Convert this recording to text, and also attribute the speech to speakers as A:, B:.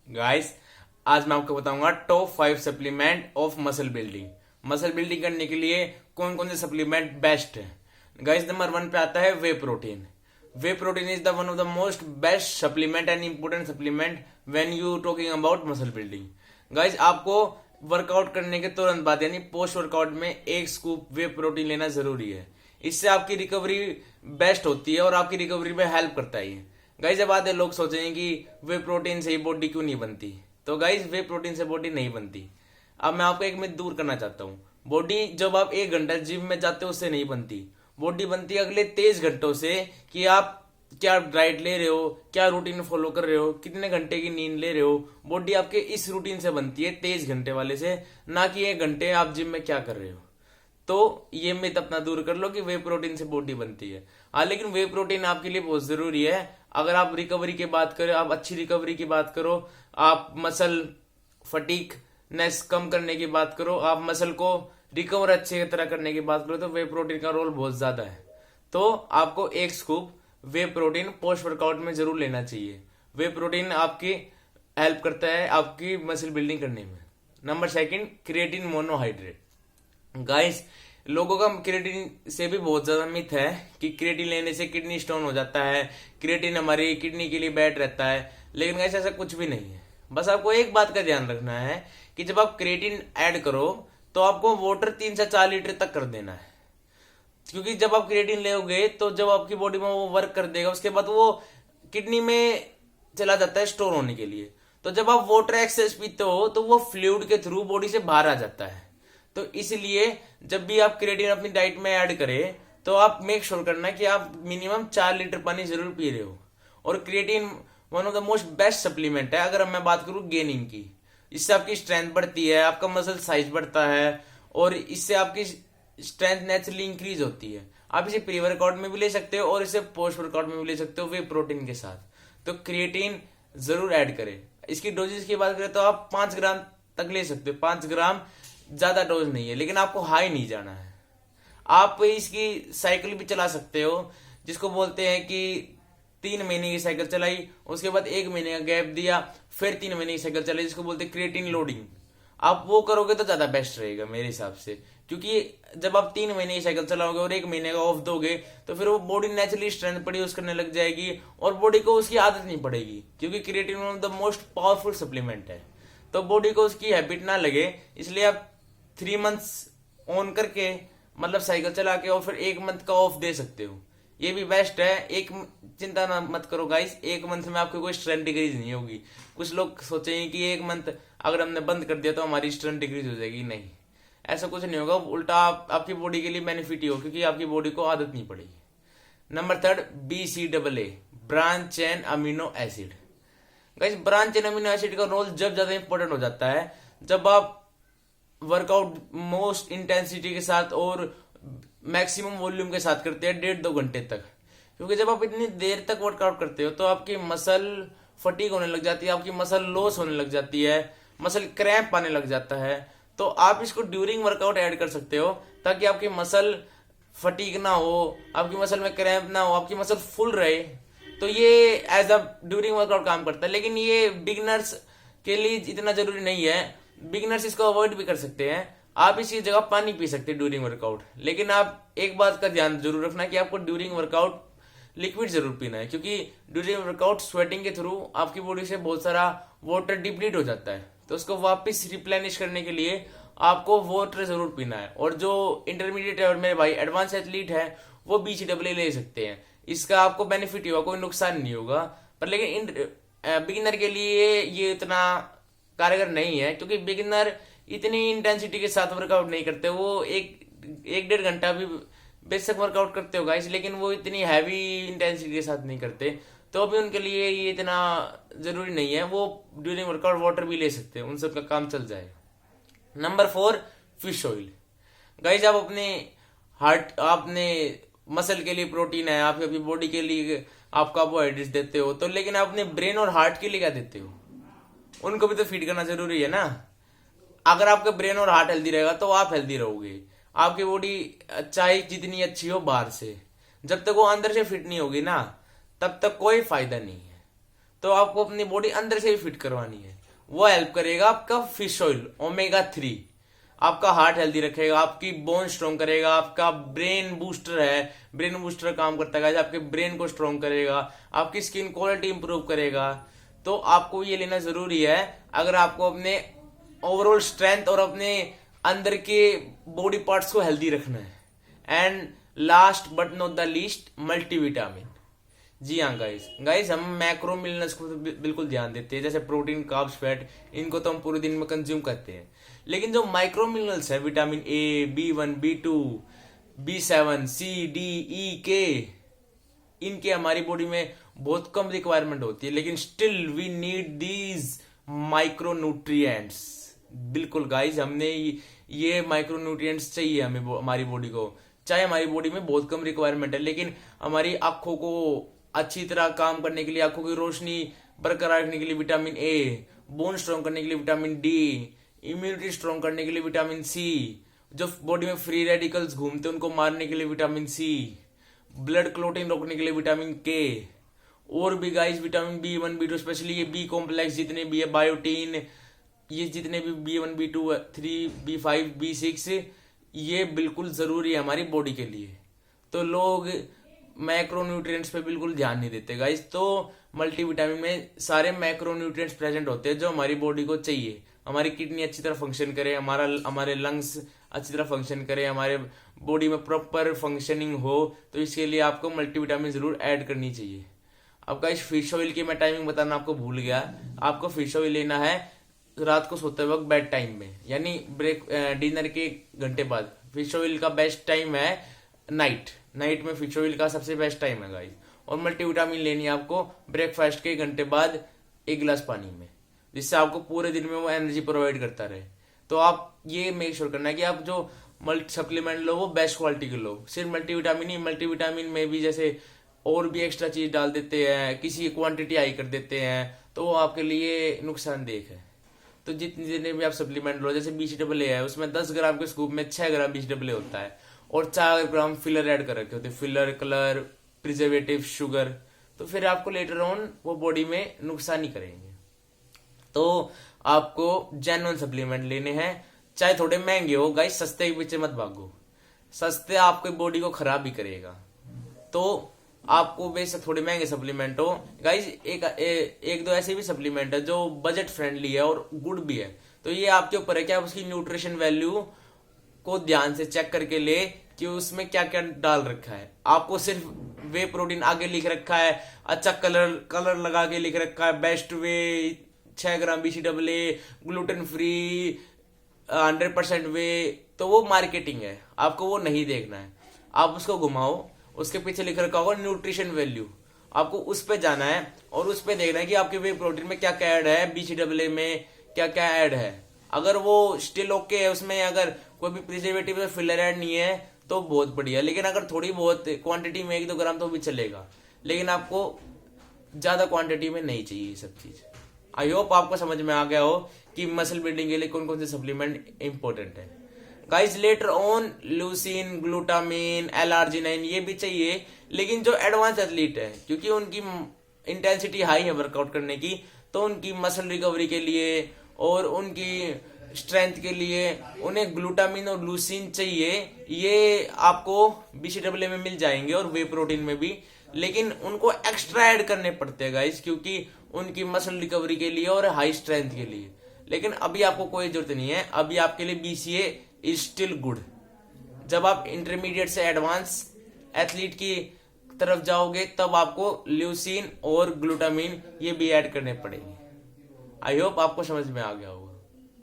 A: Guys, आज मैं आपको बताऊंगा top 5 supplement of muscle building. Muscle building करने के लिए कौन कौन से सप्लीमेंट बेस्ट है। गाइस, नंबर 1 पे आता है whey protein. Whey protein is the one of the most best supplement and important supplement when you talking about muscle building. Guys, आपको वर्कआउट करने के तुरंत बाद यानी पोस्ट वर्कआउट में एक स्कूप वे प्रोटीन लेना जरूरी है। इससे आपकी रिकवरी बेस्ट होती है और आपकी रिकवरी में हेल्प करता है। गाइस, जब आधे लोग सोचेंगे कि वे प्रोटीन से ही बॉडी क्यों नहीं बनती, तो गाइस वे प्रोटीन से बॉडी नहीं बनती। अब मैं आपको एक मिथ दूर करना चाहता हूँ। बॉडी जब आप 1 घंटा जिम में जाते हो उससे नहीं बनती। बॉडी बनती है अगले 23 घंटों से कि आप क्या डाइट ले रहे हो, क्या रूटीन फॉलो कर रहे हो, कितने घंटे की नींद ले रहे हो। बॉडी आपके इस रूटीन से बनती है 23 घंटे वाले से, ना कि 1 घंटे आप जिम में क्या कर रहे हो। तो ये मिथ अपना दूर कर लो कि वे प्रोटीन से बॉडी बनती है। हाँ, लेकिन वे प्रोटीन आपके लिए बहुत जरूरी है। अगर आप रिकवरी की बात करें, आप अच्छी रिकवरी की बात करो, आप मसल फटीकनेस कम करने की बात करो, आप मसल को रिकवर अच्छे तरह करने की बात करो, तो वे प्रोटीन का रोल बहुत ज्यादा है। तो आपको एक scoop whey protein post workout में जरूर लेना चाहिए। वे प्रोटीन आपकी हेल्प करता है आपकी मसल बिल्डिंग करने में। Number 2, creatine monohydrate. गाइस, लोगों का क्रिएटिन से भी बहुत ज्यादा मिथ है कि क्रिएटिन लेने से किडनी स्टोन हो जाता है, क्रिएटिन हमारी किडनी के लिए बैड रहता है। लेकिन गाइस, ऐसा कुछ भी नहीं है। बस आपको एक बात का ध्यान रखना है कि जब आप क्रिएटिन ऐड करो तो आपको वाटर 3 से 4 लीटर तक कर देना है। क्योंकि जब आप क्रिएटिन लेोगे तो जब आपकी बॉडी में वो वर्क कर देगा, उसके बाद वो किडनी में चला जाता है स्टोर होने के लिए। तो जब आप वाटर एक्सेस पीते हो तो वो फ्लूइड के थ्रू बॉडी से बाहर आ जाता है। तो इसलिए जब भी आप क्रिएटिन अपनी डाइट में ऐड करें तो आप मेक श्योर करना कि आप मिनिमम 4 लीटर पानी जरूर पी रहे हो। और creatine one of the most best supplement है। अगर मैं बात करूं गेनिंग की, इससे आपकी स्ट्रेंथ बढ़ती है, आपका मसल साइज बढ़ता है और इससे आपकी स्ट्रेंथ नेचुरली इंक्रीज होती है। आप इसे प्री वर्कआउट में भी ले सकते हो और इसे पोस्ट वर्कआउट में भी ले सकते हो वे प्रोटीन के साथ। तो क्रिएटिन जरूर ऐड करें। इसकी डोजेस की बात करें तो आप 5 ग्राम तक ले सकते हो। 5 ग्राम ज्यादा डोज नहीं है, लेकिन आपको हाई नहीं जाना है। आप इसकी साइकिल भी चला सकते हो, जिसको बोलते हैं कि 3 महीने की साइकिल चलाई, उसके बाद 1 महीने का गैप दिया, फिर 3 महीने की साइकिल चलाई, जिसको बोलते हैं क्रिएटिन लोडिंग। आप वो करोगे तो ज्यादा बेस्ट रहेगा मेरे हिसाब से। क्योंकि जब आप 3 महीने की साइकिल चलाओगे और 1 महीने का ऑफ दोगे तो फिर वो बॉडी नेचुरली स्ट्रेंथ प्रोड्यूस करने लग जाएगी और बॉडी को उसकी आदत नहीं पड़ेगी। क्योंकि creatine one of the most powerful supplement है, तो बॉडी को उसकी हैबिट ना लगे। इसलिए आप 3 मंथ्स ऑन करके मतलब साइकिल चला के और फिर 1 मंथ का ऑफ दे सकते हो। ये भी बेस्ट है। एक चिंता ना मत करो गाइस, 1 मंथ में आपकी कोई स्ट्रेंथ डिक्रीज नहीं होगी। कुछ लोग सोचेंगे कि 1 मंथ अगर हमने बंद कर दिया तो हमारी स्ट्रेंथ डिक्रीज हो जाएगी। नहीं, ऐसा कुछ नहीं होगा। उल्टा आपकी बॉडी के लिए बेनिफिट ही हो, क्योंकि आपकी बॉडी को आदत नहीं पड़ेगी। Number 3, BCAA branch chain amino acid. Guys, branch chain amino acid का रोल जब ज्यादा इंपॉर्टेंट हो जाता है जब आप वर्कआउट मोस्ट इंटेंसिटी के साथ और मैक्सिमम वॉल्यूम के साथ करते हैं 1.5-2 घंटे तक। क्योंकि जब आप इतनी देर तक वर्कआउट करते हो तो आपकी मसल फटीग होने लग जाती है, आपकी मसल लॉस होने लग जाती है, मसल क्रैम्प आने लग जाता है। तो आप इसको ड्यूरिंग वर्कआउट ऐड कर सकते हो ताकि आपकी मसल फटीग ना हो, आपकी मसल में क्रैम्प ना हो, आपकी मसल फुल रहे। तो ये एज अ ड्यूरिंग वर्कआउट काम करता है। लेकिन ये बिगिनर्स के लिए इतना जरूरी नहीं है। बिगिनर्स इसको अवॉइड भी कर सकते हैं। आप इसकी जगह पानी पी सकते हैं ड्यूरिंग वर्कआउट। लेकिन आप एक बात का ध्यान जरूर रखना कि आपको ड्यूरिंग वर्कआउट लिक्विड जरूर पीना है, क्योंकि ड्यूरिंग वर्कआउट स्वेटिंग के थ्रू आपकी बॉडी से बहुत सारा वाटर डिप्लीट हो जाता है। तो उसको वापस रिप्लेनिश करने के लिए आपको वाटर जरूर पीना है। और जो इंटरमीडिएट है और मेरे भाई एडवांस एथलीट है वो BCAA ले सकते हैं। इसका आपको बेनिफिट ही होगा, कोई नुकसान नहीं होगा। पर लेकिन बिगिनर के लिए ये इतना कारगर नहीं है, क्योंकि बिगिनर इतनी इंटेंसिटी के साथ वर्कआउट नहीं करते। वो एक 1.5 घंटा भी बेसिक वर्कआउट करते हो गाइस, लेकिन वो इतनी हैवी इंटेंसिटी के साथ नहीं करते। तो अभी उनके लिए ये इतना जरूरी नहीं है। वो ड्यूरिंग वर्कआउट वाटर भी ले सकते हैं, उन सबका काम चल जाएगा। Number 4, fish oil. गाइस, आप अपने हार्ट आपने मसल के लिए प्रोटीन है, आप अपनी बॉडी के लिए आप कार्बोहाइड्रेट्स देते हो, तो लेकिन आप अपने ब्रेन और हार्ट के लिए क्या देते हो? उनको भी तो फीड करना जरूरी है ना। अगर आपका ब्रेन और हार्ट हेल्दी रहेगा तो आप हेल्दी रहोगे। आपकी बॉडी चाहे जितनी अच्छी हो बाहर से, जब तक वो अंदर से फिट नहीं होगी ना तब तक कोई फायदा नहीं है। तो आपको अपनी बॉडी अंदर से भी फिट करवानी है। वो हेल्प करेगा आपका फिश ऑयल ओमेगा 3, आपका हार्ट हेल्दी रखेगा, आपकी बोन स्ट्रॉन्ग करेगा, आपका ब्रेन बूस्टर है, ब्रेन बूस्टर काम करता है, आपके ब्रेन को स्ट्रॉन्ग करेगा, आपकी स्किन क्वालिटी इंप्रूव करेगा। तो आपको ये लेना जरूरी है अगर आपको अपने ओवरऑल स्ट्रेंथ और अपने अंदर के बॉडी पार्ट्स को हेल्दी रखना है। And last but not the least, multivitamin. जी हाँ गाइस हम मैक्रो मिनरल्स को तो बिल्कुल ध्यान देते हैं, जैसे प्रोटीन, कार्ब्स, फैट, इनको तो हम पूरे दिन में कंज्यूम करते हैं। लेकिन जो माइक्रो मिनरल्स है, vitamin A, B1, B2, B7, C, D, E, K, इनके हमारी बॉडी में बहुत कम रिक्वायरमेंट होती है, लेकिन still we need these micro nutrients. बिल्कुल गाइस, हमने ये माइक्रो न्यूट्रिएंट्स चाहिए हमें हमारी बॉडी को। चाहे हमारी बॉडी में बहुत कम रिक्वायरमेंट है, लेकिन हमारी आंखों को अच्छी तरह काम करने के लिए, आंखों की रोशनी बरकरार रखने के लिए विटामिन A, बोन स्ट्रॉन्ग करने के लिए विटामिन D, इम्यूनिटी स्ट्रॉन्ग करने के लिए विटामिन C, जो बॉडी में फ्री रेडिकल्स घूमते हैं उनको मारने के लिए विटामिन C, ब्लड क्लोटिंग रोकने के लिए विटामिन K, और भी guys vitamin B1, B2, specially ये B कॉम्प्लेक्स जितने भी है, बायोटीन, ये जितने भी B1, B2, 3, B5, B6, ये बिल्कुल जरूरी है हमारी बॉडी के लिए। तो लोग मैक्रो न्यूट्रिएंट्स पे बिल्कुल ध्यान नहीं देते गाइस। तो मल्टीविटामिन में सारे मैक्रो न्यूट्रिएंट्स प्रेजेंट होते हैं जो हमारी बॉडी को चाहिए। हमारी किडनी अच्छी तरह फंक्शन करे, हमारे लंग्स अच्छी तरह फंक्शन करे, हमारे बॉडी में प्रॉपर फंक्शनिंग हो, तो इसके लिए आपको मल्टीविटामिन जरूर ऐड करनी चाहिए। अब गाइस फिश ऑयल की मैं टाइमिंग बताना आपको भूल गया। आपको फिश ऑयल लेना है रात को सोते वक्त बेड टाइम में, यानी डिनर के घंटे बाद। फिश ऑयल का बेस्ट टाइम है नाइट में फिश ऑयल का सबसे बेस्ट टाइम है गाइस। और मल्टीविटामिन लेनी है आपको ब्रेकफास्ट के घंटे बाद 1 गिलास पानी में, जिससे आपको पूरे दिन में वो एनर्जी प्रोवाइड करता रहे। तो आप ये मेक श्योर करना है कि आप जो मल्टी सप्लीमेंट लो वो बेस्ट क्वालिटी के लो। सिर्फ मल्टीविटामिन ही, मल्टीविटामिन में भी जैसे और भी एक्स्ट्रा चीज डाल देते हैं, किसी क्वांटिटी हाई कर देते हैं, तो वो आपके लिए नुकसानदेह है। तो जितने भी आप सप्लीमेंट लो, जैसे BCAA है, उसमें 10 ग्राम के स्कूप में 6 ग्राम BCAA होता है, और 4 ग्राम फिलर ऐड कर रखे होते हैं, फिलर, कलर, प्रिजर्वेटिव, शुगर। तो फिर आपको लेटर ऑन वो बॉडी में नुकसान ही करेंगे। तो आपको जेन्युइन सप्लीमेंट लेने हैं, चाहे थोड़े महंगे हो गाइस, सस्ते के पीछे मत भागो। सस्ते आपकी बॉडी को खराब ही करेगा। तो आपको बेशक थोड़े महंगे सप्लीमेंट हो गाइस, एक दो ऐसे भी सप्लीमेंट है जो बजट फ्रेंडली है और गुड भी है। तो ये आपके ऊपर है कि आप उसकी न्यूट्रिशन वैल्यू को ध्यान से चेक करके ले कि उसमें क्या क्या डाल रखा है। आपको सिर्फ वे प्रोटीन आगे लिख रखा है, अच्छा कलर लगा के लिख रखा है, बेस्ट वे, 6 ग्राम BCAA, ग्लूटेन फ्री, 100% वे, तो वो मार्केटिंग है, आपको वो नहीं देखना है। आप उसको घुमाओ, उसके पीछे लिख रखा होगा न्यूट्रिशन वैल्यू, आपको उस पे जाना है और उस पे देखना है कि आपके वे प्रोटीन में क्या क्या ऐड है, BCAA में क्या क्या ऐड है। अगर वो स्टिल ओके है, उसमें अगर कोई भी प्रिजर्वेटिव या फिलर ऐड नहीं है तो बहुत बढ़िया। लेकिन अगर थोड़ी बहुत क्वांटिटी में 1-2 ग्राम तो भी चलेगा, लेकिन आपको ज्यादा क्वांटिटी में नहीं चाहिए ये सब चीज। आई होप आपको समझ में आ गया हो कि मसल बिल्डिंग के लिए कौन कौन से सप्लीमेंट इंपॉर्टेंट है। Guys later on leucine, glutamine, L-arginine ये भी चाहिए, लेकिन जो एडवांस एथलीट है, क्योंकि उनकी इंटेंसिटी हाई है वर्कआउट करने की, तो उनकी मसल रिकवरी के लिए और उनकी स्ट्रेंथ के लिए उन्हें ग्लूटामिन और लूसीन चाहिए। ये आपको BCAA में मिल जाएंगे और वे प्रोटीन में भी, लेकिन उनको एक्स्ट्रा ऐड करने पड़ते हैं गाइस, क्योंकि उनकी मसल रिकवरी के लिए और हाई स्ट्रेंथ के लिए। लेकिन अभी आपको कोई जरूरत नहीं है, अभी आपके लिए BCA इज स्टिल गुड। जब आप इंटरमीडिएट से एडवांस एथलीट की तरफ जाओगे तब आपको ल्यूसीन और ग्लूटामिन ये भी ऐड करने पड़ेंगे। आई होप आपको समझ में आ गया होगा।